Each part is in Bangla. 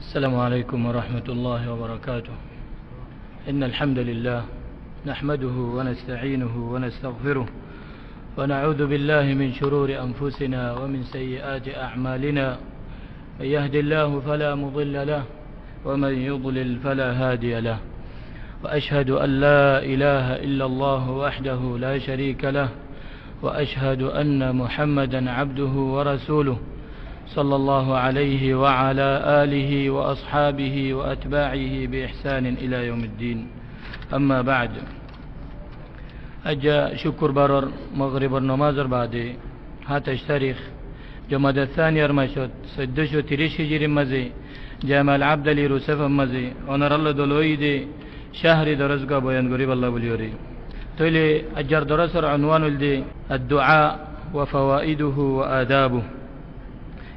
السلام عليكم ورحمة الله وبركاته. إن الحمد لله نحمده ونستعينه ونستغفره ونعوذ بالله من شرور أنفسنا ومن سيئات أعمالنا. من يهد الله فلا مضل له ومن يضلل فلا هادي له، وأشهد أن لا إله إلا الله وحده لا شريك له، وأشهد أن محمدا عبده ورسوله صلى الله عليه وعلى آله وأصحابه وأتباعه بإحسان إلى يوم الدين. أما بعد، أجا شكر برر مغرب النمازر بعد هاتش تاريخ جماد الثاني أرمشت سدشو تريش هجر مزي جامع العبد لي روسف مزي ونر الله دلوي دي شهر درسقا بيان قريب الله بليوري تولي أجر درسر عنوان الدي الدعاء وفوائده وآدابه.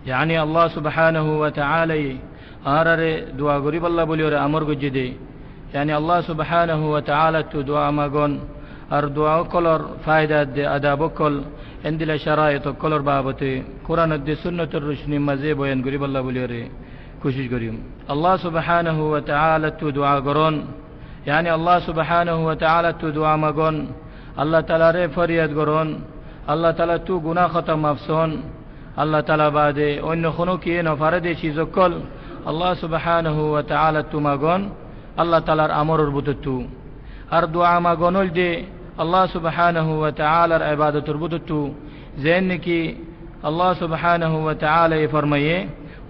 يعني الله سبحانه وتعالى آرر دعاء قريب الله بليوري أمر جدي. يعني الله سبحانه وتعالى دعاء ماغون ار دعاء كلر فائدة دي أداب كل عند الشرائط كلر بابتي قرآن دي سنة الرشن مزي بيان قريب الله بليوري کوشش کریم. الله سبحانه وتعالى دعاء قرون، يعني الله سبحانه وتعالى دعاء ماغون الله تعالى ري فرياد قرون، الله تعالى تو گناه ختم مفسون، الله تعالى بعد ان خنوكي نو فرد چیز کل الله سبحانه وتعالى تو ماغون الله تعالى امر ربطتو هر دعاء ماغونل دي الله سبحانه وتعالى عبادت ربطتو زين کی الله سبحانه وتعالى فرمائے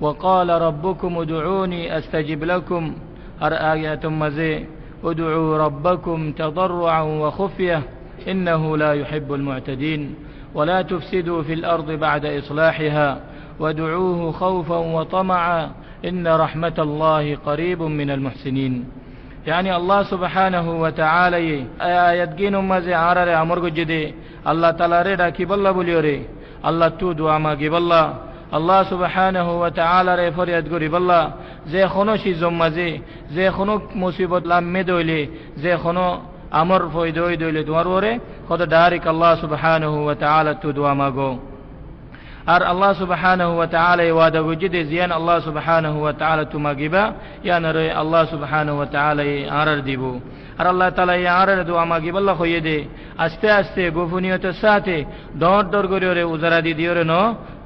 وقال ربكم ادعوني استجب لكم. هر آيات مزي ادعوا ربكم تضرعا وخفية إنه لا يحب المعتدين ولا تفسدوا في الأرض بعد إصلاحها وادعوه خوفا وطمعا إن رحمة الله قريب من المحسنين. يعني الله سبحانه وتعالى آيات جين مزي عرر أمر جدي الله تعالى رضا كيب الله بليوري الله تو دعا ما كيب الله الله سبحانه وتعالى ري فرياد قريب الله زي خنو شيزم مزي زي خنو مصيبت لام دويلي زي خنو امر فويدوي دويلي دواروري خود دارك الله سبحانه وتعالى تو دعا ماغو ار الله سبحانه وتعالى وادا وجد زيان الله سبحانه وتعالى تو ماغيبا يا نري الله سبحانه وتعالى ارر ديبو ار الله تعالى ارر دعا ماغيبا الله خويدي আস্তে আস্তে গোপনীয়তার সাথে দর দর করে উজারা দি দিওরে ন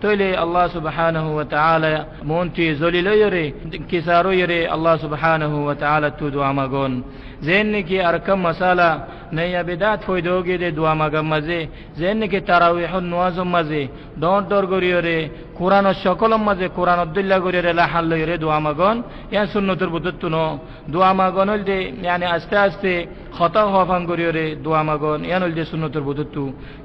তইলে আল্লাহ সুবহানাহু ওয়া তাআলা মনটি জলিলয়রে কিসারয়রে আল্লাহ সুবহানাহু ওয়া তাআলা তু দোয়া মাগন জেন কি আরকাম মাসালা নয়া বিদাত ফয়দোগে দে দোয়া মাগাম মাঝে জেন কি তারাউহ নওয়াজম মাঝে দর দর করে কোরআন সকলম মাঝে কোরআন আব্দুল্লাহ করে লা হালয়রে দোয়া মাগন ইয়া সুন্নতের বুতত ন দোয়া মাগন হল দে মানে আস্তে আস্তে খতা হফাং করে দোয়া মাগন ইয়ানুল দে সুন্নতের বুতত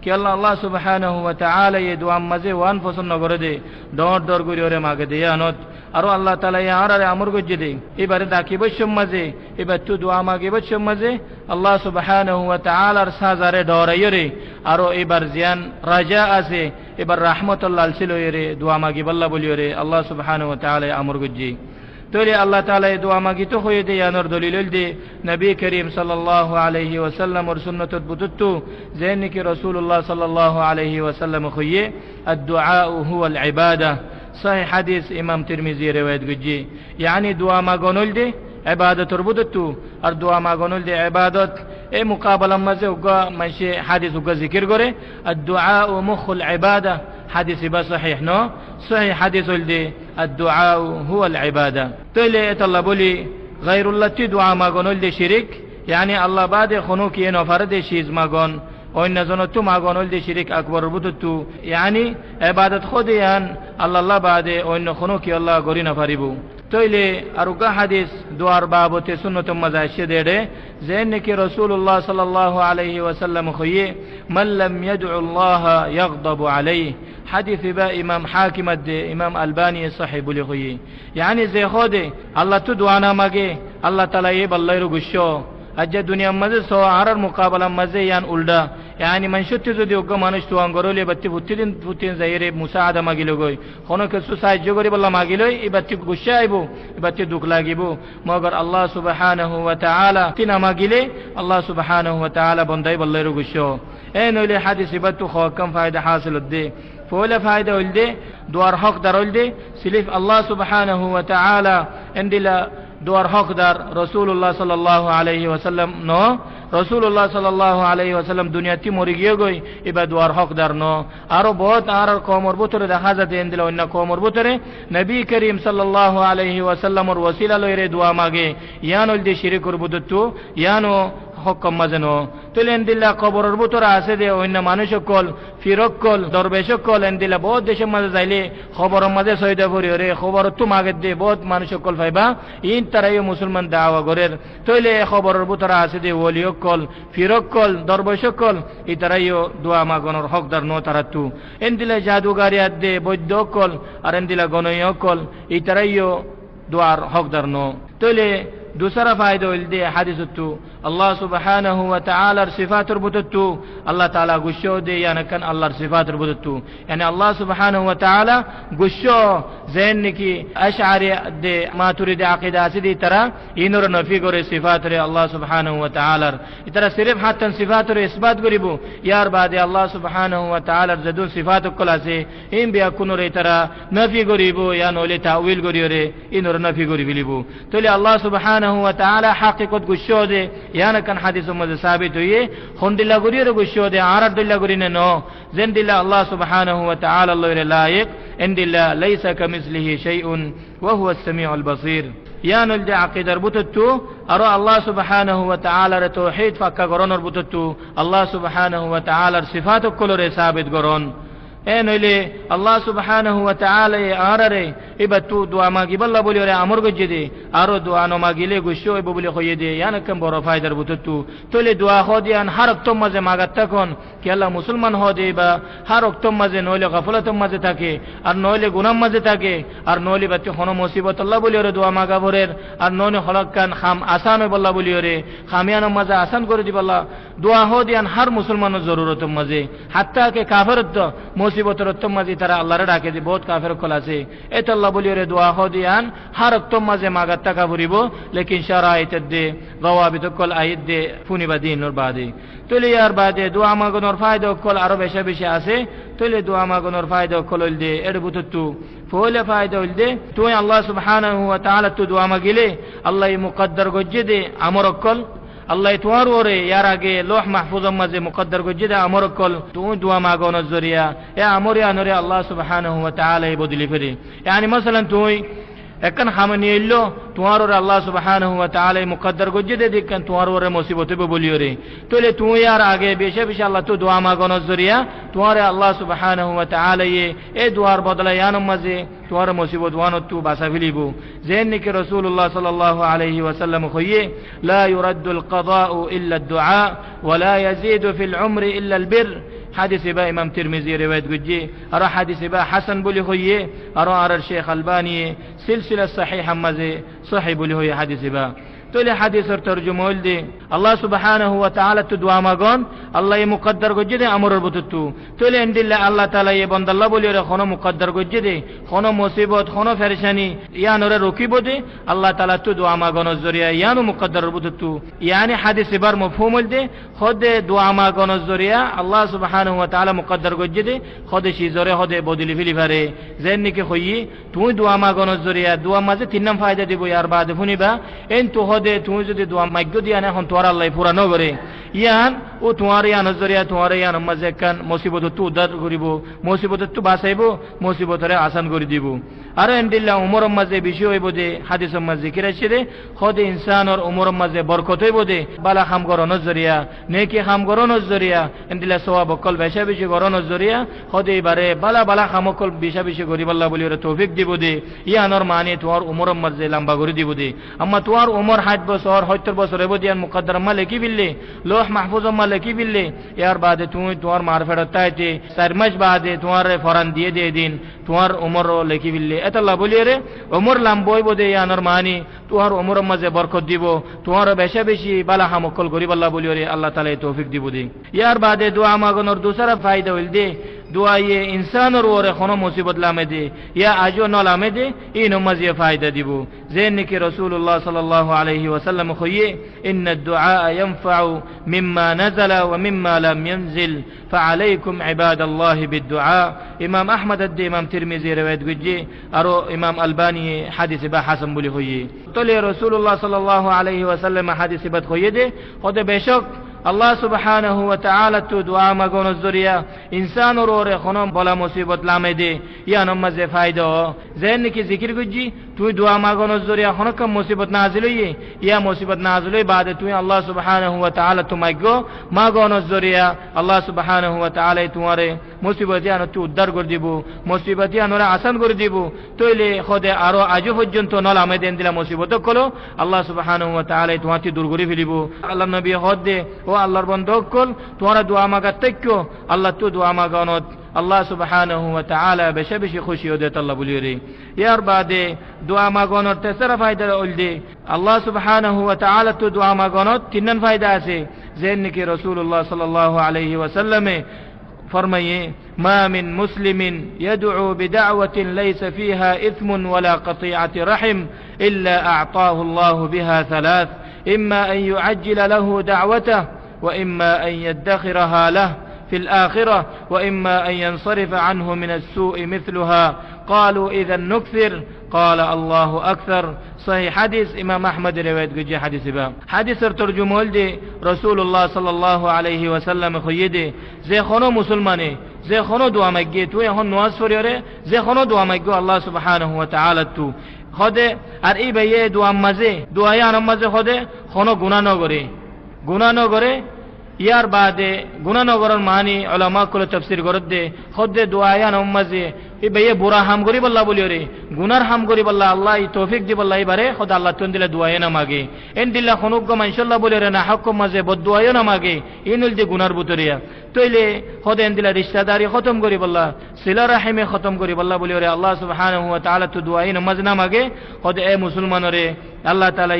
কি আল্লাহ সুবহানাহু ওয়া তাআলা এই দোয়া মাঝে ওয়ান পছন্দ করে দে দর দর করে মাগে দে ইয়ানত আর আল্লাহ তাআলা ইয়ারারে আমর গজে দে এবারে দাকি বসম মাঝে এবার তু দোয়া মাগে বসম মাঝে আল্লাহ সুবহানাহু ওয়া তাআলার সাজারে ডরাইরে আর এবার জিয়ান রাজা আছে এবার রাহমাতুল্লাহ আলসিলরে দোয়া মাগি বল্লা বলিরে আল্লাহ সুবহানাহু ওয়া তাআলা আমর গজে তোলে আল্লাহ তাআলা এই দোয়া মাগি তো হয়ে দে ইয়ানর দলিল দে নবী করিম সাল্লাল্লাহু আলাইহি ওয়াসাল্লাম এর সুন্নাতত বুততু যেন কি রাসূলুল্লাহ সাল্লাল্লাহু আলাইহি ওয়াসাল্লাম কইয়ে الدعاء هو العباده صحيح حديث امام ترمذي روايت گجي يعني دعا ماگونل دي عبادت ربطتو আর দোয়া মাগনল দে ইবাদত এই মুকাবালা মাঝে উগা মাসে হাদিস উগা জিকির করে الدعاء مخ العباده حديث با صحيح نو صحيح حديث ولدي الدعاء هو العباده تله الله بولي غير الله دعاء ماگنول دي شرك يعني الله بعد خنو کی نو فرد شیز ماگون অন্য জন তো মাগনল দে শিরক আকবর বুততু يعني ইবাদত খোদিয়ান আল্লাহ বাদে অন্য কোনো কি আল্লাহ গরি না পারিবো তইলে আর উগা হাদিস দুয়ার বাবতে সুন্নত মাজাশে দেড়ে যেন কি রাসূলুল্লাহ সাল্লাল্লাহু আলাইহি ওয়াসাল্লাম কইয়ে মান লাম ইয়াদউ আল্লাহ ইয়াগদাবু আলাইহি حديث با امام حاكم دے امام البانی صحیح بولی ہوئی يعني زي خودے اللہ تو دعانا ماگے اللہ تعالی یہ بالله رو گشو اجا دنیا مزه سو عرر مقابله مزه یان اولدا يعني من شت যদি ওগা মানুষ তো আঙ্গরলে বাতি ফুতিন জাইরে মুসাআদা মাগিলো গই কোন কিছু সাহায্য করি বল্লা মাগিলই এবাতি গুশাইবো এবাতি দুঃখ লাগিবো মগর আল্লাহ সুবহানাহু ওয়া তাআলা তিনা মাগিলে আল্লাহ সুবহানাহু ওয়া তাআলা বন্দাই বল্লাই রো গুশো এই নইলে হাদিস ইবাতু কম ফায়দা হাসিল দে فولا فائدة ولدي دوار حق در ولدي سليف الله سبحانه وتعالى এন্দিলা দুয়ার হকদার রাসূলুল্লাহ সাল্লাল্লাহু আলাইহি ওয়াসাল্লাম নো রাসূলুল্লাহ সাল্লাল্লাহু আলাইহি ওয়াসাল্লাম দুনিয়াতে মরে গিয়ে গই এবার দুয়ার হকদার নো আরো বহুত আর কওমর ভিতরে দেখা যাতে এন্দিলা অন্য কওমর ভিতরে নবী করিম সাল্লাল্লাহু আলাইহি ওয়াসাল্লামর ওসিলা লইরে দোয়া মাগে ইয়ান হইল শিরিক করবুদতু ইয়ানো হকম মাজেনো তুলে এন্দিলা কবরের ভিতরে আছে দে অন্য মানুষ সকল ফিরক কল দরবেশ সকল এন্দিলা বহুত দেশের মাঝে যাইলে খবরের মাঝে সৈদা পড়ি রে খবর তো মাগে দে বহুত মানুষ সকল পাইবা ইন তারাইও মুসলমান দাওয়া গরের তইলে খবরের ভিতরে আছে দে ওলি সকল ফিরক কল দরবেশ সকল ই তারাইও দোয়া মাগনের হকদার নো তারাতু এন্দিলা জাদুগারিয়াত দে বৈদ্য কল আর এন্দিলা গণয় কল ই তারাইও দোয়ার হকদার নো তইলে दूसरा फायदा हइल दे हादिसतु अल्लाह सुब्हानहु व तआलार सिफातर बुततु अल्लाह ताला गुशो दे यानकन अल्लाहर सिफातर बुततु यानी अल्लाह सुब्हानहु व तआला गुशो जैन की अशआरी दे मातुरिदी अकीदा सिदी तरह इनर नफी करे सिफातर अल्लाह सुब्हानहु व तआलार इतरा सिर्फ हातन सिफातर इस्बात करिबु यार बादे अल्लाह सुब्हानहु व तआलार जदु सिफात कलासे इन बिया कुनरे तरह नफी करिबु या नोले तावील करियोरे इनर नफी करिबिलिबु तोले अल्लाह सुब्हानहु व तआला हकीकत गुशो दे याना कन हदीस में साबित हुई होंदिला गुरियर गुशो दे आरद दिल्ला गुरिने नो जिंदिला अल्लाह सुब्हानहु व तआला अल्लाह लायक इंदिला लैसा कमिस्लिही शैउन व हुवा अस्समीउल बसीर यानुल दे अकीदर बुततु अरो अल्लाह सुब्हानहु व तआला रे तौहीद फक्का गरोनर बुततु अल्लाह सुब्हानहु व तआला सिफात कुलरे साबित गरोन ए नइले अल्लाह सुब्हानहु व तआला आररे इबतु दुआ मागी बल्ला बोलियोरे अमर गज्जे आरो दुआ नो मागिले गुशो इबो बोली खोये दे याना कम बरो फायदार बुततु तोले दुआ होदियान हर वक्त मजे मागत कोन कि अल्लाह मुसलमान हो देबा हर वक्त मजे नइले गफलत मजे থাকে আর নইলে গুনাহ মजे থাকে আর নইলে বাতি হনো মুসিবত আল্লাহ বলিयोरे दुआ मागा ভরের আর ননে হলকান খাম আসান বল্লা বলিयोरे খামিয়ান মজা আসান করে দিবাল্লাহ दुआ होदियान हर मुसलमानो जरूरत मजे हत्ता के काफिरत मुसीबतर तो मजे तारा अल्लाह रे डाके दे बहुत काफिर कल আছে এত আল্লাহ বলিयोरे दुआ होदियान हर वक्त मजे मागत টাকা ভরিবো लेकिन शराइत दे गवाबित कल आयत दे ফুনি বাদিন ওর বাদে তলে ইয়ার বাদে दुआ মাগনোর ফায়দা কল আরো বেশি বেশি আছে তলে दुआ মাগনোর ফায়দা কল দে এর বুততু ফলে ফায়দা হল দে তুই আল্লাহ সুবহানাহু ওয়া তাআলা তু दुआ মাগিলে আল্লাহ মুকদ্দর গজ্জে দে আমর কল अल्लाह तुआर ओरे यार आगे लोह महफूज मजे मुकद्दर को जिदा अमर कल तू दुआ मागो नजरिया या अमर या नरे अल्लाह सुब्हानहु व तआला बदली फिरे यानी मसलन तू एकन खामनी इल्लो तुआर ओरे अल्लाह सुब्हानहु व तआला मुकद्दर को जिदे दिकन तुआर ओरे मुसीबत बे बोलियो रे तोले तू यार आगे बेशे बेशे अल्लाह तू दुआ मागो नजरिया तुआरे अल्लाह सुब्हानहु व तआला ये ए दुआर बदला यान मजे तुआर मुसीबत वानो तू बासा फिलिबो जैन के रसूलुल्लाह सल्लल्लाहु अलैहि वसल्लम खोये ला युरद्दुल क़दाउ इल्ला अद-दुआ व ला यज़ीदु फिल उम्रि इल्ला अल-बिर حديث با امام ترمذي روایت گجي اور حدیث با حسن بولی ہوئی اور شیخ البانی سلسلہ صحیح مزه صحیح بولی ہوئی حدیث با تو له حدیث ترجمه ول دي الله سبحانه وتعالى تدعى ماغون الله مقدر گجي دي امر بوتتو تو له اندل الله تعالی بند الله بولی ر خونو مقدر گجي دي خونو مصیبت خونو پریشانی یا نور روکی بودي الله تعالی تدعى ماغون ذریعہ یا نو مقدر بوتتو یعنی حدیث بر مفهوم ول دي خود دعا ماغون ذریعہ الله سبحانه وتعالى مقدر گجي دي خود شی زره خود بودلی فلی فره زین کی خوئی تو دعا ماغون ذریعہ دعا مازه تینم فائدہ دیبو یار بعد فونی با ان تو দে তুমি যদি দোয়া মাগ্য দিয়া না হন তোর আল্লাহ পুরা ন করে ইয়ান ও তোমার ইয়া নজরিয়া তোমার ইয়া নমাজে কান মুসিবত তু উদ্ধার করিব মুসিবত তু বাঁচাইব মুসিবতরে আসান করে দিব আর ইনদিল্লাহ উমর মাঝে বিষয় হইব যে হাদিস মাঝে জিকির আছে রে খোদ ইনসানর উমর মাঝে বরকত হইব যে বালা খাম করো নজরিয়া নেকি খাম করো নজরিয়া ইনদিল্লাহ সওয়াব কল বেশা বেশি করো নজরিয়া খোদ এবারে বালা বালা খাম কল বেশা বেশি করিব আল্লাহ বলি ওরে তৌফিক দিব দে ইয়ানর মানে তোমার উমর মাঝে লম্বা করে দিব দে আম্মা তোমার উমর 60 বছর 70 বছর হইব দিয়ান মুকদ্দর মালিকি বিল্লে লোহ মাহফুজ মালিকি বিল্লে ইয়ার বাদে তুমি তোমার মারফত তাইতে 4 মাস বাদে তোমার ফরান দিয়ে দে দিন তোমার উমর লেখি বিল্লে এত আল্লাহ বলি রে উমর লম্বা হইব দে ইয়ানর মানে তোমার উমর মাঝে বরকত দিব তোমার বেশি বেশি বালা হামকল করিব আল্লাহ বলি রে আল্লাহ তাআলা তৌফিক দিব দে ইয়ার বাদে দোয়া মাগনোর দুসরা ফায়দা হইল দে দুয়ায়ে ইনসানর ওরে কোনো মুসিবত লামে দে ইয়া আজও ন লামে দে এই নমাজে ফায়দা দিব যে নাকি রাসূলুল্লাহ সাল্লাল্লাহু আলাইহি ওয়াসাল্লাম কইয়ে ইন্না দুআ ইয়ানফাউ মিম্মা নাযালা ওয়া মিম্মা লাম ইয়ানজিল ফাআলাইকুম ইবাদাল্লাহি বিদুআ ইমাম আহমদ আদ ইমাম তিরমিজি riwayat গুজি আর ইমাম আলবানী হাদিস বা হাসান বলি কইয়ে তলে রাসূলুল্লাহ সাল্লাল্লাহু আলাইহি ওয়াসাল্লাম হাদিস বাত কইয়ে দে ওতে বেশক আল্লাহ সুবহানাহু ওয়া তাআলা তো দোয়া মাগন জরিয়া ইনসানর ওরে কোনো বলা মুসিবত লামে দে ইয়া নমাজে ফায়দা যেন কি জিকির গুজি তুই দোয়া মাগন জরিয়া কোনো কম মুসিবত নাজিল হই ইয়া মুসিবত নাজিল হই বাদে তুই আল্লাহ সুবহানাহু ওয়া তাআলা তো মাগন জরিয়া আল্লাহ সুবহানাহু ওয়া তাআলা তোমারে মুসিবত আনো তুই উদ্ধার করে দিব মুসিবত আনোরা আসান করে দিব তইলে খোদে আরো আজ পর্যন্ত নলামে দেন দিলা মুসিবত কলো আল্লাহ সুবহানাহু ওয়া তাআলা তোমাকে দূর করে ফেলিব আল্লাহ নবী হদে ও আল্লাহর বন্ধক কল তোমরা দোয়া মাগা তাইকো আল্লাহ তো দোয়া মাগানত আল্লাহ সুবহানাহু ওয়া তাআলা বেশি বেশি খুশি হতে আল্লাহ বলিয়ে রে ইয়ার বাদে দোয়া মাগানোর তেসরা ফায়দা হইলদে আল্লাহ সুবহানাহু ওয়া তাআলা তো দোয়া মাগানোর তিনন ফায়দা আছে যে নাকি রাসূলুল্লাহ সাল্লাল্লাহু আলাইহি ওয়াসাল্লামে فرمائے ما من مسلم يدعو بدعوة ليس فيها إثم ولا قطيعة رحم إلا أعطاه الله بها ثلاث إما أن يعجل له دعوته وإما أن يدخرها له في الآخرة وإما أن ينصرف عنه من السوء مثلها قالوا إذا نكثر قال الله أكثر صحيح حديث إمام أحمد رواية جي حديث با حديث ترجمه لدي رسول الله صلى الله عليه وسلم خيدي زي خونو مسلماني زي خونو دعا مگي تو يهون نواز فريوري زي خونو دعا مگو الله سبحانه وتعالى تو خده আর এই ভাইয়ে দোয়া মাঝে দোয়ায় আনাম মাঝে খদে কোনো গুনাহ ন করে ইয়ার বাদে গুনাহ ন করার মানি উলামা কল তাফসীর করত দে খদে দোয়ায় আনাম মাঝে এই ভাইয়ে বুরা হাম করি বল্লা বলিও রে গুনার হাম করি বল্লা আল্লাহ তৌফিক দি বল্লা এবারে খোদা আল্লাহ তুন দিলে দোয়ায় না মাগে এন দিল্লা খনুক মানশাল্লাহ বলিও রে না হক মাঝে বদ দোয়ায় না মাগে ইনুল যে গুনার বুতরিয়া তইলে খোদা এন দিলা রিশতাদারি খতম করি বল্লা সিলা রাহিমে খতম করি বল্লা বলিও রে আল্লাহ সুবহানাহু ওয়া তাআলা তো দোয়ায় নামাজ না মাগে খোদা এ মুসলমানরে আল্লাহ তাআলা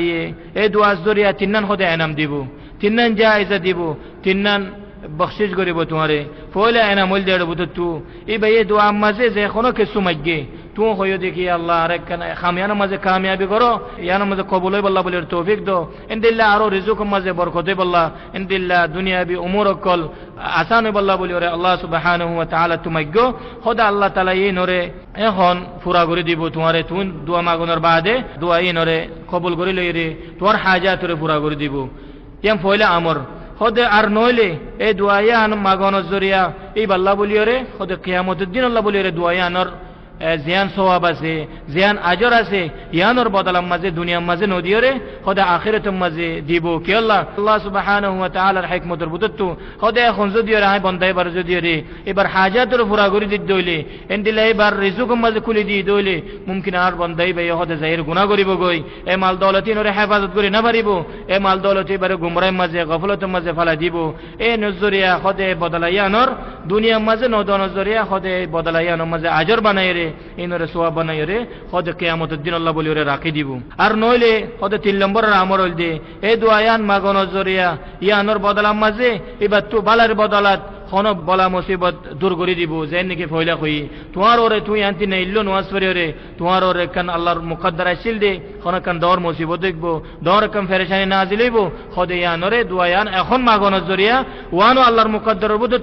এই দোয়া জরিয়া তিনন খোদা এনাম দিব তিনন জায়েজা দিব তিনন बख्शिश करिब तुम्हारे फोले एना मोल देड़ बुत तू ई भाई दुआ मजे जे कोनो के सुमगे तू होयो देखि अल्लाह अरे कन खामियाना मजे कामयाबी करो याना मजे कबूल होय बल्ला बोले तौफीक दो इन दिल्ला आरो रिजुक मजे बरकत होय बल्ला इन दिल्ला दुनिया भी उमूर कल आसान होय बल्ला बोले अल्लाह सुबहानाहु व तआला तुमगो खुदा अल्लाह ताला ये नरे এখন পুরা করে দিব তোমারে তুই দোয়া মাগনের বাদে দোয়া এই নরে কবুল করে লইরে তোর হাজাতরে পুরা করে দিব ইয়াম ফয়লা আমর খোদে আর নইলে এই দোয়ায়ান মাগনের জরিয়া এই বাল্লা বলিওরে খোদে কিয়ামতের দিন আল্লাহ বলিওরে দোয়ায়ানর জিয়ান সওয়াব আছে জিয়ান আজর আছে ইয়ানর বদলাম মাঝে দুনিয়ার মাঝে নদিওরে খোদা আখিরাতের মাঝে দিব কি আল্লাহ সুবহানাহু ওয়া তাআলার হিকমতের বুতত্তু খোদা এখন যদি রায় বন্দাই বার যদি রে এবার হাজাতের পুরা করে দিতে দইলে এন্দিলে এবার রিজুকের মাঝে খুলে দিয়ে দইলে মুমকিন আর বন্দাই ভাই খোদা জাহির গুনাহ করিব গই এ মাল দৌলতি নরে হেফাজত করে না পারিব এ মাল দৌলতি এবারে গুমরাই মাঝে গফলতের মাঝে ফেলা দিব এ নজরিয়া খোদা বদলায়ানর দুনিয়ার মাঝে নদন নজরিয়া খোদা বদলায়ানর মাঝে আজর বানাই রে ইনরে সোয়াব বানাই রে খোদা কিয়ামতের দিন আল্লাহ বলি রে রাখি দিব আর নইলে খোদা 3 নম্বরের আমর হল দে এই দোয়ায়ান মাগন জরিয়া ইয়ানর বদলাম মাঝে এবার তো বালার বদলাত কোনো বলা মুসিবত দূর করে দিব যেন নাকি ফয়লা কই তোমার ওরে তুই আনতি না ইল্লো নওয়াজ পড়ে রে তোমার ওরে কান আল্লাহর মুকদ্দার আসিল দে কোনো কান দর মুসিবত দেখব দর কাম ফেরেশানি নাজিল হইব খোদা ইয়ানরে দোয়ায়ান এখন মাগন জরিয়া ওয়ানো আল্লাহর মুকদ্দার বুদ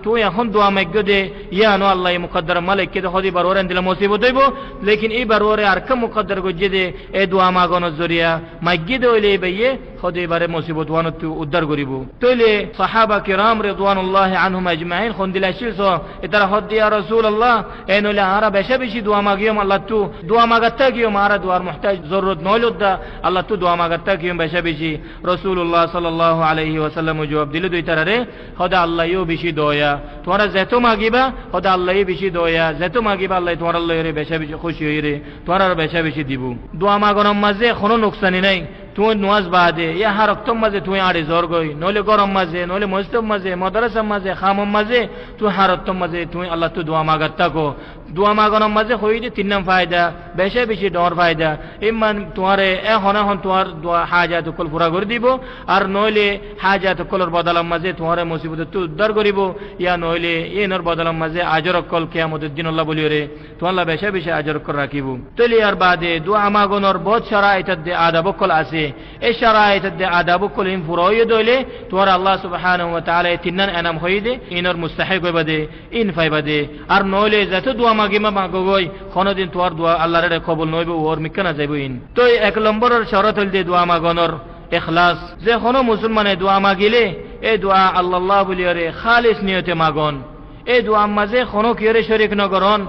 তুই এখন দোয়া মাগ্য দে ইয়ানো আল্লাহ মুকদ্দার মালিক কে খোদি বার ওরে দিলা মুসিবত হইব লেকিন এই বার ওরে আর কাম মুকদ্দার গজে দে এই দোয়া মাগন জরিয়া মাগ্য দে হইলে ভাইয়ে খোদা বারে মুসিবত ওয়ানো তুই উদ্ধার করিব তইলে সাহাবা কিরাম রিদওয়ানুল্লাহ আনহুম আজমাইন খন্দিলা শিলসো এতারা হদ ইয়া রাসূলুল্লাহ এনলে আরা বেশি বেশি দোয়া মাগিয়ম আল্লাহ তু দোয়া মাগাতা কিয়ম আরা দোয়ার মুহতাজ জরুরত নইলুদা আল্লাহ তু দোয়া মাগাতা কিয়ম বেশি বেশি রাসূলুল্লাহ সাল্লাল্লাহু আলাইহি ওয়াসাল্লাম জবাব দিল দুই তারারে খোদা আল্লাহ ইও বেশি দয়া তোমরা যেত মাগিবা খোদা আল্লাহ ই বেশি দয়া যেত মাগিবা আল্লাহ তোমার আল্লাহ রে বেশি বেশি খুশি হইরে তোমরা বেশি বেশি দিব দোয়া মাগনম মাঝে কোনো নুকসানি নাই তুই নামাজ বাদে ইয়া হারক্তম মাঝে তুই আড়ে জোর গই নলে গরম মাঝে নলে মসজিদ মাঝে মাদ্রাসা মাঝে খামম মাঝে তুই হারক্তম মাঝে তুই আল্লাহ তো দোয়া মাগাত থাকো দোয়া মাগানোর মাঝে হইতে তিন নাম ফায়দা বেশি বেশি ডর ফায়দা ইমান তোমারে এখন তোমার দোয়া হাজাত কল পুরা করে দিব আর নইলে হাজাত কলর বদলাম মাঝে তোমারে মুসিবত তো উদ্ধার করিব ইয়া নইলে এনর বদলাম মাঝে আজরক কল কিয়ামতের দিন আল্লাহ বলিও রে তো আল্লাহ বেশি বেশি আজরক করে রাখিব তলি আর বাদে দোয়া মাগানোর বহুত শরাইত দে আদাব কল আছে এই শরাইত দে আদাব কল ইন ফুরাইয়ে দইলে তোমার আল্লাহ সুবহানাহু ওয়া তাআলা তিনন এনাম হইদে ইনর মুস্তাহিক হইবাদে ইন ফাইবাদে আর নইলে যত দোয়া মাগিমা মাগগই কোনদিন তোমার দোয়া আল্লাহর কবুল নইব ওর মিকানা যাইব ইন তো এক নম্বরের শরত হল দে দোয়া মাগানোর ইখলাস যে কোনো মুসলমানে দোয়া মাগিলে এই দোয়া আল্লাহ বলিয়ারে খালিস নিয়তে মাগন এই দোয়া মাঝে কোনো কিয়রে শরীক নগরন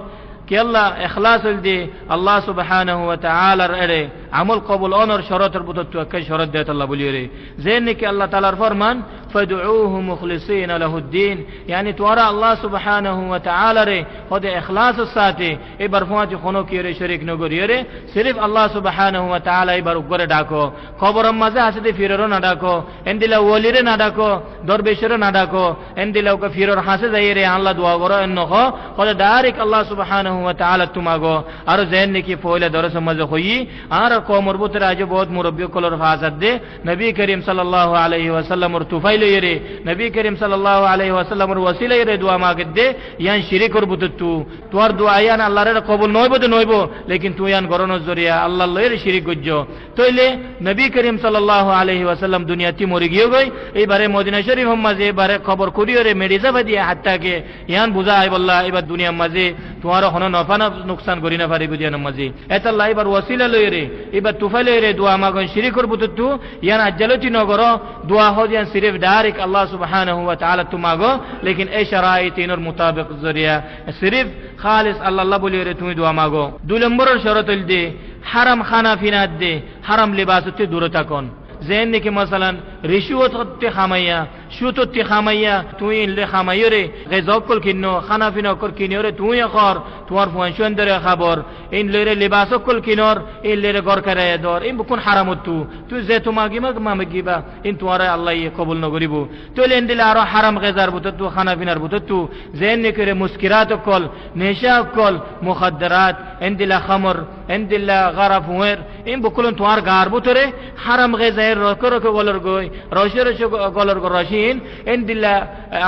কি আল্লাহ ইখলাস হল দে আল্লাহ সুবহানাহু ওয়া তাআলার এরে আমল কবুল অনর শরতের বুত তো কে শরত দেত আল্লাহ বলিয়ারে যে নাকি আল্লাহ তাআলার ফরমান ফাদউহু মুখলিসিন লাহুদ্দিন yani তোরা আল্লাহ সুবহানাহু ওয়া তাআলা রে হদে ইখলাসের সাথে এবার ফোঁয়াতে কোনো কিয়রে শরীক নগরিয়রে সির্ফ আল্লাহ সুবহানাহু ওয়া তাআলা এবার উপরে ডাকো খবরম মাঝে আসতে ফিররো না ডাকো এন্দিলা ওলিরে না ডাকো দরবেশরে না ডাকো এন্দিলা ওকে ফিরর হাসে যাইরে আল্লাহ দোয়া করো এন্নহ হদে ডাইরেক্ট আল্লাহ সুবহানাহু ওয়া তাআলা তুমাগো আর যেন নাকি পয়লা দরস মাঝে হই আর কওমর বুতরা আজ বহুত মুরব্বি কলর ফাসাদ দে নবী করিম সাল্লাল্লাহু আলাইহি ওয়াসাল্লামর তুফাইল ইরে নবী করিম সাল্লাল্লাহু আলাইহি ওয়াসাল্লামর ওসিলা ইরে দোয়া মাগে দে ইয়ান শিরিকর বুততু তোর দোয়া ইয়ান আল্লাহর কবুল নইব তো নইব লেকিন তুই ইয়ান গরনের জরিয়া আল্লাহ লয়ের শিরিক গজ্জ তইলে নবী করিম সাল্লাল্লাহু আলাইহি ওয়াসাল্লাম দুনিয়াতে মরি গিয়ে গই এইবারে মদিনা শরীফ মাঝে এবারে খবর করিয়রে মেডিজাবা দিয়ে হাতটাকে ইয়ান বুঝাই বললা এবার দুনিয়া মাঝে তোমার হন নফানা নুকসান করি না পারিব দিয়ান মাঝে এতাল্লাহ এবার ওসিলা লইরে এবার তুফাইল ইরে দোয়া মাগন শিরিকর বুততু ইয়ান আজ্জালতি নগর দোয়া হদিয়ান সিরিফ ডাইরেক্ট আল্লাহ সুবহানাহু ওয়া তাআলা তুমাগো লেকিন এই শরাইত ইনর মুতাবিক জরিয়া সিরিফ খালিস আল্লাহ বলিরে তুমি দোয়া মাগো দুই নম্বরের শরত হল দে হারাম খানা ফিনাত দে হারাম লিবাসতে দূরে থাকুন যেন নাকি মাসালান রিশুয়ত হতে খামাইয়া সুততে খামাইয়া তুই ইনলে খামাইরে গজব কল কিনো খানা ফিনা কর কিনিরে তুই কর তোমার ফুয়ান ধরে খবর ইনলে লিবাস কল কিনর ইনলে গর করে দর ইন কোন হারামত তুই যে তোমাগি মাগিবা ইন তোমার আল্লাহ কবুল ন করিব তুই ইনদিলা আর হারাম গজার বুত তু খানা ফিনার বুত তু যেন নাকি মুস্কিরাত কল নেশা কল মুখাদ্দারাত ইনদিলা খামর ইনদিলা গরাফ হুয়ের ইন বকুলন তোমার গার বুতরে হারাম গজায়ের রকর গলর গই রশে রশে গলর রশিন ইনদিলা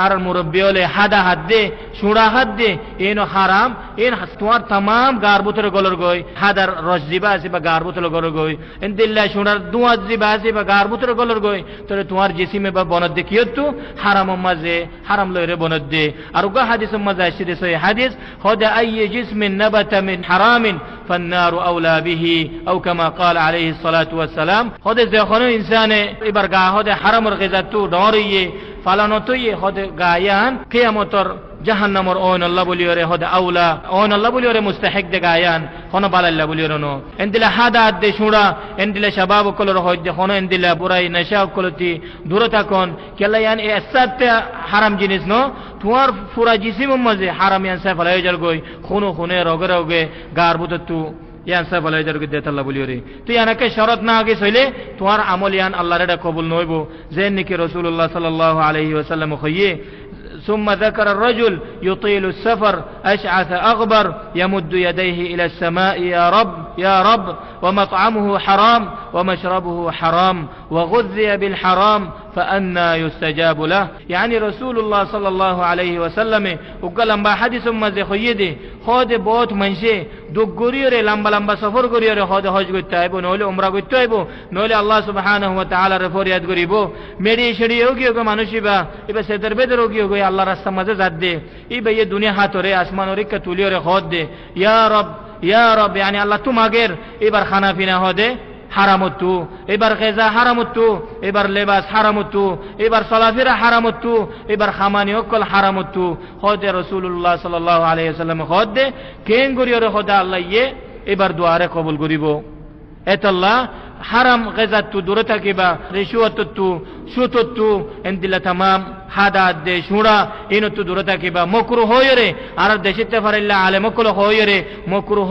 আর মুরব্বিয়লে হাদা হাত দে সুড়া হাত দে এনো হারাম এন তোমার तमाम গার বুতরে গলর গই হাদার রস জিবা আছে বা গার বুতরে গলর গই ইনদিলা সুড়ার দুয়া জিবা আছে বা গার বুতরে গলর গই তরে তোমার জিসিমে বা বনদ দে কিয়তু হারাম মাঝে হারাম লইরে বনদ দে আর গা হাদিস মাঝে আছে দে সহি হাদিস খোদা আই জিসমিন নাবাতা মিন হারামিন ফান্নারু আওলা বিহি আও কামা قال عليه الصلاه والسلام খোদা যখন ইনসানে এবার গা হদে হারামর গজাতু ডরিয়ে ফালানতই হদে গায়ান কিয়ামতর জাহান্নামর ওন আল্লাহ বলিওরে হদে আউলা ওন আল্লাহ বলিওরে মুস্তাহিক দে গায়ান হন বালাল্লাহ বলিওরে নো এন্দিলা হাদা দে শুড়া এন্দিলা শাবাব কলর হদে হন এন্দিলা বুরাই নেশা কলতি দূরে থাকুন কেলায়ান এ সাতে হারাম জিনিস নো তোমার পুরা জিসিম মাঝে হারাম ইয়ান সাফাল হয়ে যাল গই খুনো খুনে রগে রগে গারবুততু ইয়ান সাহেব আল্লাহ জারকে দেত আল্লাহ বলিওরে তুই আনাকে শরত না আগে সইলে তোমার আমল ইয়ান আল্লাহর এটা কবুল নইব যে নাকি রাসূলুল্লাহ সাল্লাল্লাহু আলাইহি ওয়াসাল্লাম কইয়ে ثم ذكر الرجل يطيل السفر أشعث أغبر يمد يديه إلى السماء يا رب يا رب ومطعمه حرام ومشربه حرام وغذي بالحرام فأنا يستجاب له يعني رسول الله صلى الله عليه وسلم وقال لما حديث ما زي خيدي خود بوت منشي دوغوريره لمبا لمبا سفر غوريره خود حج করতে আইবো নলে উমরা করতে আইবো নলে আল্লাহ সুবহানাহু ওয়া তাআলা রে ফরিয়াদ করিবো মেরি ছেড়ি হোগি হোগি মানুষিবা ইবা সেদের বেদর হোগি হোগি আল্লাহ রাস্তা মাঝে জাত দে ইবা এই দুনিয়া হাতরে আসমানরে কা তুলিয়রে খোদ দে ইয়া রব yani আল্লাহ তুমাগের এবার খানা পিনা হদে হারামতু এবার গজা হারামতু এবার লেবাস হারামতু এবার সলাফিরা হারামতু এবার খামানি অকল হারামতু হদে রাসূলুল্লাহ সাল্লাল্লাহু আলাইহি ওয়াসাল্লাম হদে কেন গরিয়রে হদা আল্লাহ ইয়ে এবার দুয়ারে কবুল করিব এতাল্লাহ haram gazattu dure takiba rishwattu shututtu endila tamam hada de shura inuttu dure takiba makruh hoyere ar deshite farilla ale makruh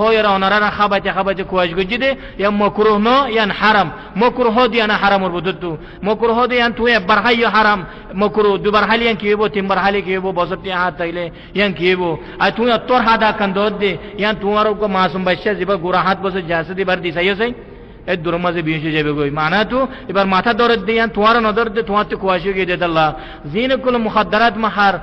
hoyere onara khabate kuash gujide ya makruh no yan haram makruh hodi ana haram urbuduttu makruh hodi yan tu bar hayyo haram makruh dubar hali yan kibo timbar hali kibo bosati hataile yan kibo atu tor hada kandodde yan tuaro ko masum basha jiba gurahat bose jasadi bar disayosai এ দুরমাজে বিয়ে যাবে গই মানা তো এবার মাথা দরদ দিয়ান তোমার নজর দে তোমার তো কুয়াশি গিয়ে দে আল্লাহ জিনকুল মুখাদ্দারাত মাহার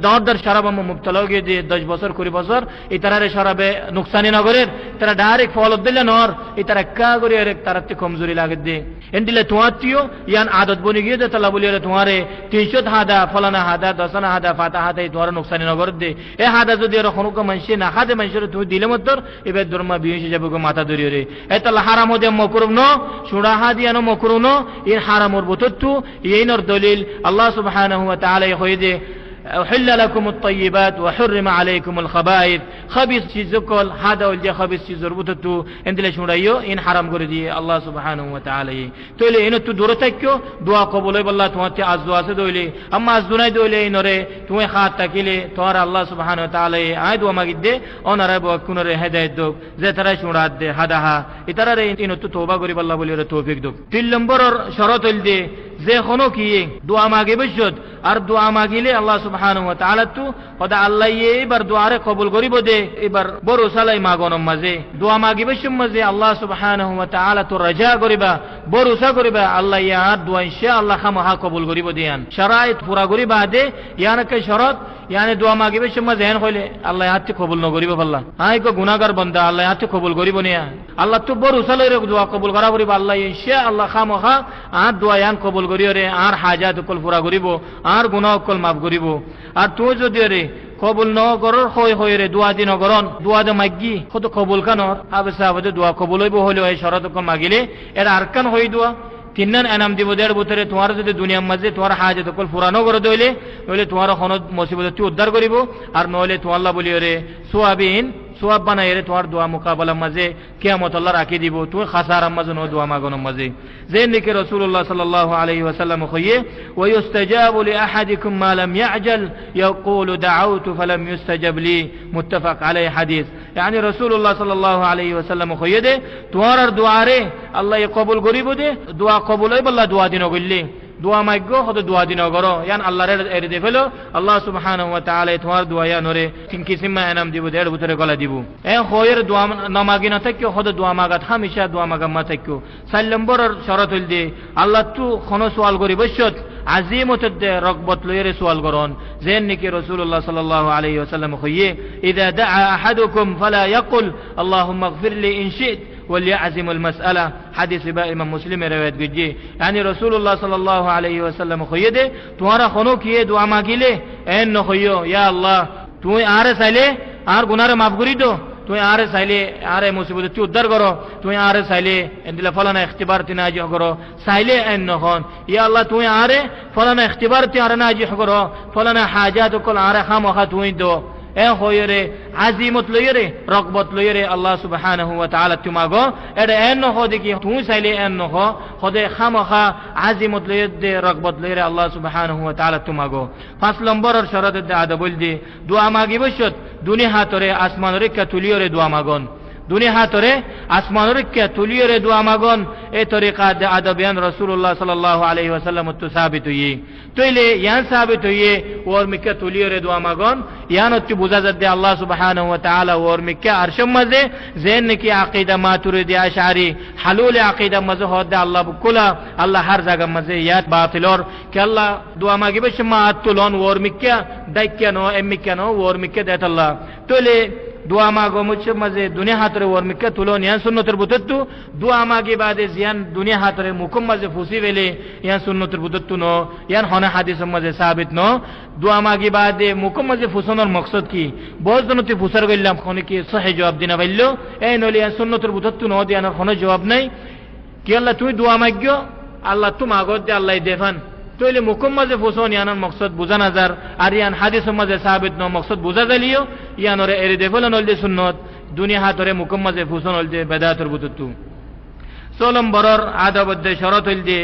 দরদর শরাব মুবতলা গিয়ে দে 10 বছর 20 বছর ইতারারে শরাবে নুকসানি নগরের তারা ডাইরেক্ট ফল দিলে নর ইতারা কা করে এক তারাতে কমজোরি লাগে দে এন্ডিলে তোমাতিও ইয়ান আদত বনি গিয়ে দে আল্লাহ বলিরে তোমারে 300 হাদা ফলানা হাদা দশনা হাদা ফাতা হাদা তোমার নুকসানি নগর দে এ হাদা যদি আর কোনো মানসি না হাদে মানসির তুমি দিলে মতর এবার দুরমা বিয়ে যাবে গো মাথা ধরিয়ে এ তাহলে হারাম হদে مكروه شورا هذه أنا مكروه إن حرام مربوطته ينور دليل الله سبحانه وتعالى يخويده أحل لكم الطيبات وحرم عليكم الخبائث خبيث شيزكول هذا والجا خبيث شيز ربطته عندنا شوريو إن حرام قردي الله سبحانه وتعالى تولي إنه تدورتكو دعاء قبول بالله تواتي أزواج دولي أما أزدوناي دولي نوري توي خات تكيلي توار الله سبحانه وتعالى عيد وما جدّي أنا رب وكنور هداية دوك زي ترى شورات ده هذا إترى إنه توبة قريب الله بولي توفيق دوك تلمبر شرط الدي زي خنو كيه دعاء ما جبشود আর দোয়া মাগিলে আল্লাহ সুবহানাহু ওয়া তাআলা তো খোদা আল্লাহ এবার দোয়ারে কবুল করিব দে এবার বড় সালাই মাগন মাঝে দোয়া মাগিবে মাঝে আল্লাহ সুবহানাহু ওয়া তাআলা তো রাজা করিবা ভরসা করিবা আল্লাহ ইয়ার দোয়া ইনশাআল্লাহ খামহা কবুল করিব দেয়ান শরাইত পুরা করিবা দে ইয়ানকে শরত ইয়ানে দোয়া মাগিবে মাঝে হেন কইলে আল্লাহ হাতে কবুল ন করিব আল্লাহ আই কো গুনাহগার বান্দা আল্লাহ হাতে কবুল করিব নিয়া আল্লাহ তো ভরসা লইরে দোয়া কবুল করা করিব আল্লাহ ইনশাআল্লাহ খামহা আর দোয়া ইয়ান কবুল করিওরে আর হাজাত কল পুরা করিব আর গুনাহ কল মাফ করিব আর তুই যদি রে কবুল ন করর হয় হয় রে দোয়া দিন করন দোয়া দে মাগি কত কবুল কানর আবে সাহাবে দোয়া কবুল হইব হইলো এই শরত কল মাগিলে এর আরকান হই দোয়া তিনন এনাম দিব দেড় বছরে তোমার যদি দুনিয়ার মাঝে তোমার হাজত কল পুরানো করে দইলে নইলে তোমার কোনো মুসিবত তুই উদ্ধার করিব আর নইলে তো আল্লাহ বলি রে সোয়াবিন সোয়াব বানাই রে তোমার দোয়া মুকাবালা মাঝে কিয়ামত আল্লাহ রাখি দিব তুই খাসার মাঝে নো দোয়া মাগন মাঝে যেন নাকি রাসূলুল্লাহ সাল্লাল্লাহু আলাইহি ওয়াসাল্লাম কইয়ে ওয়া ইস্তাজাবু লি আহাদিকুম মা লাম ইয়াজাল ইয়াকুলু দাউতু ফালাম ইস্তাজাব লি মুত্তাফাক আলাইহি হাদিস يعني رسول الله صلى الله عليه وسلم কইয়ে দে তোমার দোয়া রে আল্লাহ কবুল করিব দে দোয়া কবুল হইব আল্লাহ দোয়া দিন কইলে দোয়া মাইগো হদ দোয়া দিন করো ইয়ান আল্লাহর এর দে ফেলো আল্লাহ সুবহানাহু ওয়া তাআলা তোমার দোয়া ইয়া নরে তিন কিসিমা এনাম দিব দেড় বছরে গলা দিব এ খয়ের দোয়া নামাগি না থাকি হদ দোয়া মাগাত হামেশা দোয়া মাগা মা থাকি 4 নম্বরের শরত হইল দে আল্লাহ তু খনো সওয়াল করি বসত আজিমত দে রগবত লইরে সওয়াল করন যেন নাকি রাসূলুল্লাহ সাল্লাল্লাহু আলাইহি ওয়াসাল্লাম কইয়ে ইযা দাআ আহাদুকুম ফালা ইয়াকুল আল্লাহুম্মা ইগফির লি ইন শি'ত وليعزم المسألة حديث بقى إمام مسلم رواية جي يعني رسول الله صلى الله عليه وسلم خيده تمہارا خنو کیے دعا مانگیلے این نو خیو یا اللہ تو آرے سائلے آر گناہ معاف کری دو تو آرے سائلے آرے مصیبت تو ادھر کرو تو آرے سائلے اندل فلانا اختبار تی ناجح کرو سائلے این نو خون یا اللہ تو آرے فلانا اختبار تی آرے ناجح کرو فلانا حاجات کل آرے خام وخا تو دو এ হইরে আজিমত লইরে রগবত লইরে আল্লাহ সুবহানাহু ওয়া তাআলা তুমাগো এডে এন ন হদে কি তুই চাইলে এন ন হদে খামখা আজিমত লইরে রগবত লইরে আল্লাহ সুবহানাহু ওয়া তাআলা তুমাগো 5 নম্বরের শরত দে আদা বলদি দোয়া মাগিবছত দুনিয়া হাতরে আসমানরে কা তুলিয়রে দোয়া মাগন দুনিয়া হাতরে আসমানরে কা তুলিয়রে দোয়া মাগন এই তরিকা দে আদবিয়ান রাসূলুল্লাহ সাল্লাল্লাহু আলাইহি ওয়াসাল্লাম তো সাবিত হই তইলে ইয়ান সাবিত হই ওর মিকা তুলিয়রে দোয়া মাগন ইয়ান অতি বুঝা যাচ্ছে আল্লাহ সুবহানাহু ওয়া তাআলা ওর মিকা আরশম মাঝে যেন নাকি আকীদা মাতুরিদি আশআরি হালুল আকীদা মাঝে হদে আল্লাহ বুকুলা আল্লাহ হার জায়গা মাঝে ইয়াত বাতিলর কে আল্লাহ দোয়া মাগিবে সমা আতুলন ওর মিকা দাইকানো এমিকানো ওর মিকা দেত আল্লাহ তইলে দোয়া মাগো মুছে মাঝে দুনিয়া হাতরে ওর মিকা তুলন ইয়ান সুন্নতের বুতত্তু দোয়া মাগি বাদে জিয়ান দুনিয়া হাতরে মুকুম মাঝে ফুসি বেলে ইয়ান সুন্নতের বুতত্তু নো ইয়ান হনা হাদিস মাঝে সাবিত নো দোয়া মাগি বাদে মুকুম মাঝে ফুসনের মকসদ কি বহুত জনতে ফুসার গইলাম কোন কি সহি জবাব দিনা বাইলো এই নলি ইয়ান সুন্নতের বুতত্তু নো দিয়ান কোন জবাব নাই কি আল্লাহ তুই দোয়া মাগিও আল্লাহ তুম আগত দে আল্লাহ দেফান তইলে মুকুম মাঝে ফুসন ইয়ানার মকসদ বুঝা নাজার আর ইয়ান হাদিস মাঝে সাবিত নো মকসদ বুঝা যালিও ইয়ানরে এরি দেফল নল দে সুন্নত দুনিয়া হাতরে মুকুম মাঝে ফুসন হল দে বেদাতের বুতত্তু সোলম বরর আদাবদ্দে শরত হইল দিয়ে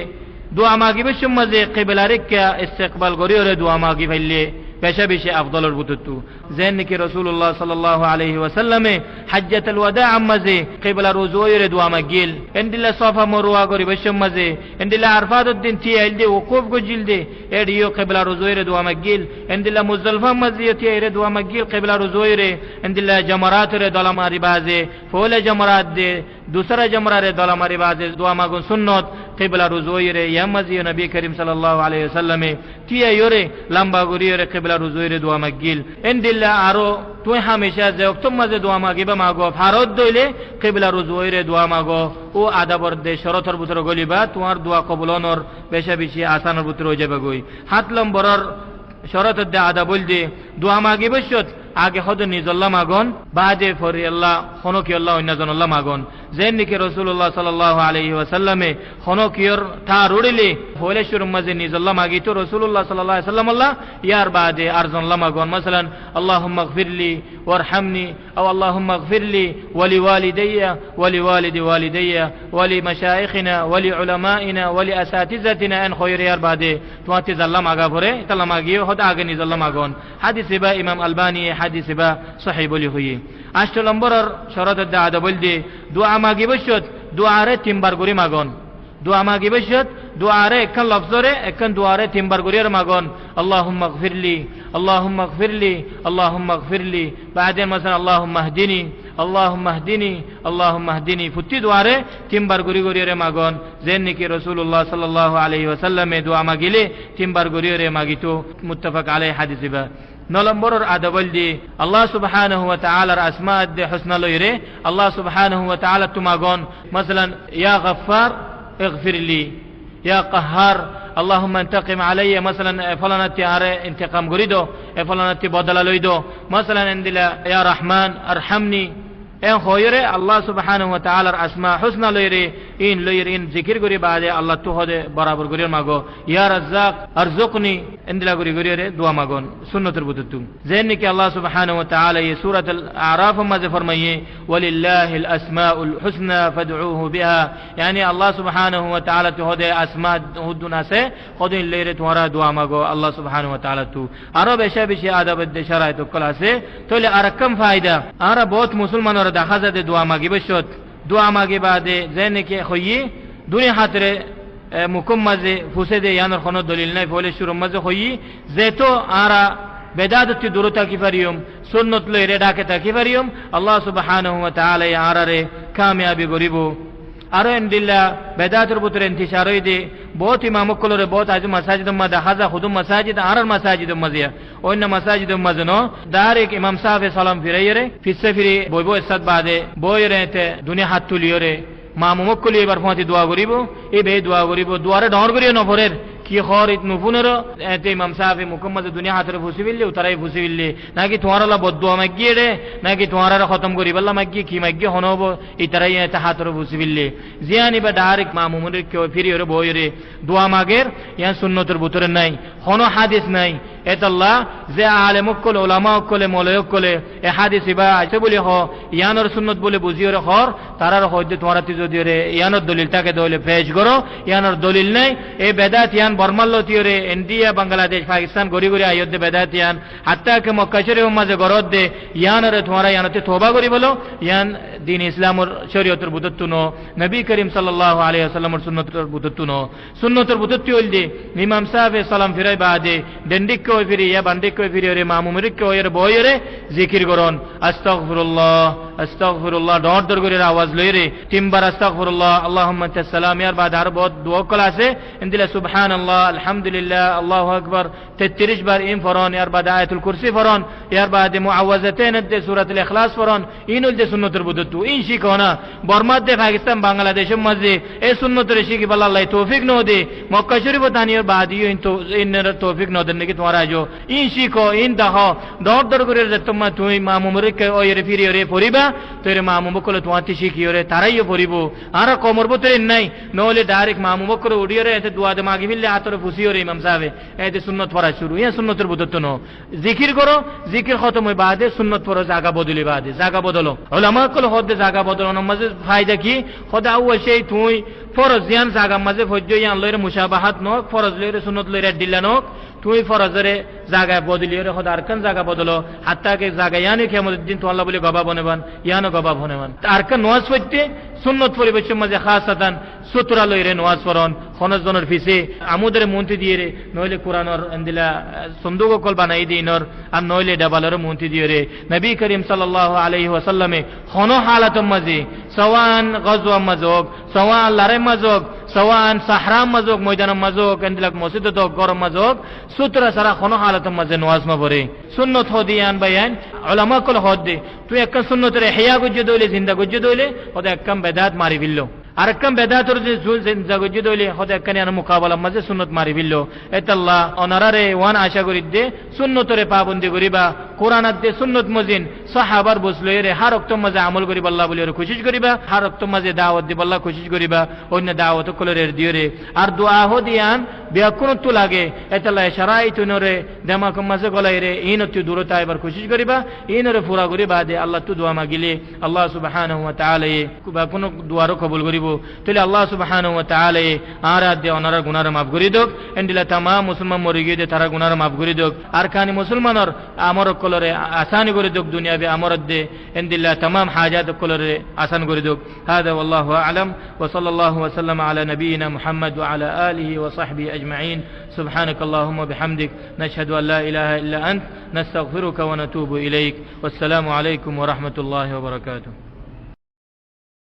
দোয়া মাগি বেশম মাঝে কিবলারিকা ইস্তেকবাল করিওরে দোয়া মাগি ফাইলে বেশা বেশি আফদলের বুতুতু যেন নাকি রাসূলুল্লাহ সাল্লাল্লাহু আলাইহি ওয়াসাল্লামে হজ্জাতুল ওয়াদা মাঝে কিবলা রুজুয়রে দোয়া মাগিল এন্ডিলা সাফা মারওয়া করি বেশম মাঝে এন্ডিলা আরফাতুদ্দিন তি আইলদে ওকুফ গজিল দে এডিও কিবলা রুজুয়রে দোয়া মাগিল এন্ডিলা মুজদলিফা মাঝে তি এরে দোয়া মাগিল কিবলা রুজুয়রে এন্ডিলা জামারাতরে দলামারি বাজে ফলে জামারাত দে दूसरा जमरा रे दला मारी बाजे दुआ मागुन सुन्नत किबला रुजुई रे यमजी नबी करीम सल्लल्लाहु अलैहि वसल्लम तिया योरे लंबा गुरी रे किबला रुजुई रे दुआ मागिल एंडिल्ला आरो তুই হামেশা যে অক্তম মাঝে দোয়া মাগিবা মাগো ফারদ দইলে কিবলা রুজুই রে দোয়া মাগো ও আদাবর দে শরতর ভিতর গলিবা তোমার দোয়া কবুলনর বেশা বেশি আসানের ভিতর হয়ে যাবে গই হাত লম্বরর শরত দে আদা বল দে দোয়া মাগিবশত আগে হদ নিজল্লাহ মাগন বাদে ফরি আল্লাহ হনকি আল্লাহ অন্যজন আল্লাহ মাগন যেন নাকি রাসূলুল্লাহ সাল্লাল্লাহু আলাইহি ওয়াসাল্লামে হনকিয়র তা রুড়িলে হলে শুরুম মাঝে নিজল্লাহ মাগি তো রাসূলুল্লাহ সাল্লাল্লাহু আলাইহি ওয়াসাল্লাম আল্লাহ ইয়ার বাদে আরজনল্লাহ মাগন মাসালান আল্লাহুম্মা গফিরলি ওয়ারহামনি আও আল্লাহুম্মা গফিরলি ওয়ালি ওয়ালিদাইয়া ওয়ালি ওয়ালিদি ওয়ালিদাইয়া ওয়ালি মাশায়েখিনা ওয়ালি উলামাইনা ওয়ালি আসাতিজাতিনা আন খয়র ইয়ার বাদে তোমাতে জাল্লাহ মাগা পরে তাল্লাহ মাগিও হদ আগে নিজল্লাহ মাগন হাদিসে বা ইমাম আলবানী হাদিসে বা সহিহ বলি হই 8 নম্বরের শরত দে আদা বল দে দোয়া মাগিবশত দোয়ারে তিনবার করে মাগন দোয়া মাগিবশত দোয়ারে একখান লফজরে একখান দোয়ারে তিনবার করে মাগন আল্লাহুম্মা গফিরলি আল্লাহুম্মা গফিরলি আল্লাহুম্মা গফিরলি বাদে মাসান আল্লাহুম্মা হদিনি আল্লাহুম্মা হদিনি আল্লাহুম্মা হদিনি ফুটি দোয়ারে তিনবার করে মাগন যেন নাকি রাসূলুল্লাহ সাল্লাল্লাহু আলাইহি ওয়াসাল্লামে দোয়া মাগিলে তিনবার করে মাগিতো মুত্তাফাক আলাইহি হাদিসে বা 9 নম্বরের আদাবল দি আল্লাহ সুবহানাহু ওয়া তাআলার আসমা দে হুসনা লইরে আল্লাহ সুবহানাহু ওয়া তাআলা তুমাগন মাসালান ইয়া গফফার ইগফিরলি ইয়া কাহ্হার আল্লাহুম্মা ইন্তাকিম আলাইয়া মাসালান ফলানাতি আরে ইন্তিকাম করিদো ফলানাতি বদলা লইদো মাসালান ইনদিলা ইয়া রহমান আরহামনি এ হয়রে আল্লাহ সুবহানাহু ওয়া তাআলার আসমা হুসনা লইরে ইন জিকির করি বাদে আল্লাহ তো হদে বরাবর করি মাগো ইয়া রাজ্জাক আরজুকনি ইনদিলা করি রে দোয়া মাগন সুন্নতের বুতুতু যেন নাকি আল্লাহ সুবহানাহু ওয়া তাআলা এই সূরাতুল আরাফ মাঝে ফরমাইয়ে ওয়ালিল্লাহিল আসমাউল হুসনা ফাদউহু বিহা yani আল্লাহ সুবহানাহু ওয়া তাআলা তো হদে আসমা হুদুন আছে হদিন লইরে তোমরা দোয়া মাগো আল্লাহ সুবহানাহু ওয়া তাআলা তো আরো বেশি বেশি আদাব দে শরায়ত কল আছে তাহলে আর কম ফায়দা আর বহুত মুসলমানরা দেখা যায় দোয়া মাগিবশত দোয়া মাগে বাদে যেন নাকি হইয়ে দুনিয়া হাতরে মুকুম মাঝে ফুসে দে ইয়ানোর কোনো দলিল নাই বলে শুরু মাঝে হইয়ে যেতো আরা বেদাদতি দূরতা কি পারিয়ম সুন্নত লইরে ডাকে তাকি পারিয়ম আল্লাহ সুবহানাহু ওয়া তাআলা আরারে কামিয়াবি গরিব আরো এন্ডিল্লা বেদাতের ভিতরে ইন্তিশার হইদে বহুত ইমাম কলরে বহুত আজ মাসাজিদ মা হাজা খুদুম মাসাজিদ আরার মাসাজিদ মাজিয়া অন্য মাসাজিদ মাজনো ডাইরেক্ট ইমাম সাহেব সালাম ফিরাইরে ফিসে ফিরি বইবো ইসাদ বাদে বইরে তে দুনিয়া হাত তুলিয়রে মামুমক কলি এবার পৌঁছে দোয়া করিব এই বে দোয়া করিব দোয়ারে ডর করিও নফরের কি খরিত নুফুনের এতে ইমাম সাহেব মুকম্মদ দুনিয়া হাতের ফুসিবিল্লে উতারাই ফুসিবিল্লে নাকি তোমারলা বদদুয়া মাগিয়ে রে নাকি তোমারা খতম করিবাল্লা মাগি কি মাগি হনব ইতারাই এতে হাতের ফুসিবিল্লে জিয়ানি বা ডাইরেক্ট মামুমের কেউ ফিরিয়রে বইরে দোয়া মাগের ইয়া সুন্নতের ভিতরে নাই হন হাদিস নাই এতাল্লাহ যে আলেমক কলে ওলামাক কলে মলয়ক কলে এ হাদিস ইবা আছে বলি হ ইয়ানোর সুন্নত বলে বুঝিও রে হর তারার হইতে তোমারা যদি রে ইয়ানোর দলিলটাকে দলে পেশ করো ইয়ানোর দলিল নাই এই বেদাত ইয়ান বর্মাল্লো তিওরে ইন্ডিয়া বাংলাদেশ পাকিস্তান গরি গরি আয়োধ্যে বেদাত ইয়ান হাত্তা কে মক্কা শরীফ মাঝে গরদ দে ইয়ানরে তোমারা ইয়ানতে তওবা করি বলো ইয়ান দিন ইসলামর শরীয়তের বুতত্তু নো নবী করিম সাল্লাল্লাহু আলাইহি ওয়াসাল্লামের সুন্নতের বুতত্তু নো সুন্নতের বুতত্তু হইল দে ইমাম সাহেব সালাম ফিরাই বাদে ডন্ডিক কই ফিরি ইয়া বান্ডিক কই ফিরি রে মামুমের কই এর বইরে জিকির করন আস্তাগফিরুল্লাহ আস্তাগফিরুল্লাহ ডর ডর করে আওয়াজ লইরে তিনবার আস্তাগফিরুল্লাহ আল্লাহুম্মা তাসসালাম ইয়ার বাদে আর বহুত দোয়া কল আছে ইনদিলা সুবহানাল্লাহ আলহামদুলিল্লাহ আল্লাহু আকবার 33 বার ইন ফরন ইয়ার বাদে আয়াতুল কুরসি ফরন ইয়ার বাদে মুআওয়াযাতাইন দে সূরাতুল ইখলাস ফরন ইনুল দে সুন্নতের বুদতু ইন শিখোনা বর্মাদ দে পাকিস্তান বাংলাদেশের মাঝে এই সুন্নতের শিখি বলা আল্লাহ তৌফিক ন দে মক্কা শরীফ তানিয়ার বাদিও ইন তো ইনের তৌফিক ন দেন নাকি তোমার ফরাজো ইন শিখো ইন দাহ দর করে যে তোমা তুই মামুমরিকে ওরে ফিরি ওরে পড়িবা তোরে মামুমকলে তোমাতে শিখি ওরে তারাইও পড়িব আর কমর বতরে নাই নহলে ডাইরেক্ট মামুমকরে উড়িয়ে এতে দোয়া দে মাগি ফিরলে আতরে ফুসি ওরে ইমাম সাহেব এতে সুন্নত পড়া শুরু ইয়া সুন্নতের বুদত ন জিকির করো জিকির খতম হয় বাদে সুন্নত পড়ো জায়গা বদলি বাদে জায়গা বদলো উলামা কল হদে জায়গা বদলো নামাজে ফায়দা কি খোদা ও সেই তুই ফরজ ইয়ান জায়গা মাঝে ফজ্জ ইয়ান লইরে মুসাবাহাত নক ফরজ লইরে সুন্নত লইরে দিল্লা নক তুই ফরজরে জায়গা বদলি রে খোদা আরকান জায়গা বদলো হাত্তা কে জায়গা ইয়ানি কিয়ামতের দিন তো আল্লাহ বলে গবা বনেবান ইয়ানো গবা বনেবান আরকান নওয়াজ পড়তে সুন্নত পরিবেশের মাঝে খাসাতান সুতরা লইরে নওয়াজ পড়ন খনজনের ফিসে আমুদের মন্ত্রী দিয়ে রে নইলে কোরআনর এন্দিলা সন্দুক কল বানাই দিনর আর নইলে ডাবালর মন্ত্রী দিয়ে রে নবী করিম সাল্লাল্লাহু আলাইহি ওয়াসাল্লামে খনো হালাতম মাঝে সওয়ান গজওয়া মাজক সওয়ান লারে মাজক সওয়ান সাহরাম মাজক ময়দান মাজক এন্দিলা মসজিদ তো গরম মাজক সুতরা সারা খনো হালাতম মাঝে নওয়াজ মা পড়ে সুন্নত হদিয়ান বায়ান উলামা কল হদে তুই একটা সুন্নতের ইহয়া গজ্জে দইলে জিন্দা গজ্জে দইলে ওদা একদম বেদাত মারি বিল্লো আরেকম বেদাতর যে জুল জাগজ্জে দইলে হতে একখানি আনা মুকাবালা মাঝে সুন্নত মারি বিল্লো এতাল্লাহ অনারারে ওয়ান আশা করি দে সুন্নতরে পাবন্দি করিবা কোরআনাত দে সুন্নত মজিন সাহাবার বসলো এরে হার রক্ত মাঝে আমল করিবা আল্লাহ বলি ওরে কোশিশ করিবা হার রক্ত মাঝে দাওয়াত দিব আল্লাহ কোশিশ করিবা অন্য দাওয়াত কলরে দিও রে আর দোয়া হদিয়ান ব্যাকুনত লাগে এতাল্লাহ সারাই তুনরে দেমাক মাঝে গলাই রে ইনতি দূরতা এবার কোশিশ করিবা ইনরে পুরা করিবা দে আল্লাহ তু দোয়া মাগিলে আল্লাহ সুবহানাহু ওয়া তাআলা কুবা কোন দোয়ারও কবুল করিব তাহলে আল্লাহ সুবহানাহু ওয়া তাআলা আরাধ্য ওনারা গুনাহ মাফ করি দক এন্ডিলা तमाम মুসলমান মরি গিয়ে তারা গুনাহ মাফ করি দক আর কানি মুসলমানর আমর কলরে আসানি করে দক দুনিয়াবে আমরত দে এন্ডিলা तमाम হাজাত কলরে আসান করে দক হাদা ওয়াল্লাহু আ'লাম ওয়া সাল্লাল্লাহু ওয়া সাল্লাম আলা নবিয়িনা মুহাম্মদ ওয়া আলা আলিহি ওয়া সাহবিহি আজমাইন সুবহানাকাল্লাহুম্মা বিহামদিক নাশহাদু আল লা ইলাহা ইল্লা আন্ত নাস্তাগফিরুকা ওয়া নাতুবু ইলাইক ওয়াসসালামু আলাইকুম ওয়া রাহমাতুল্লাহি ওয়া বারাকাতুহু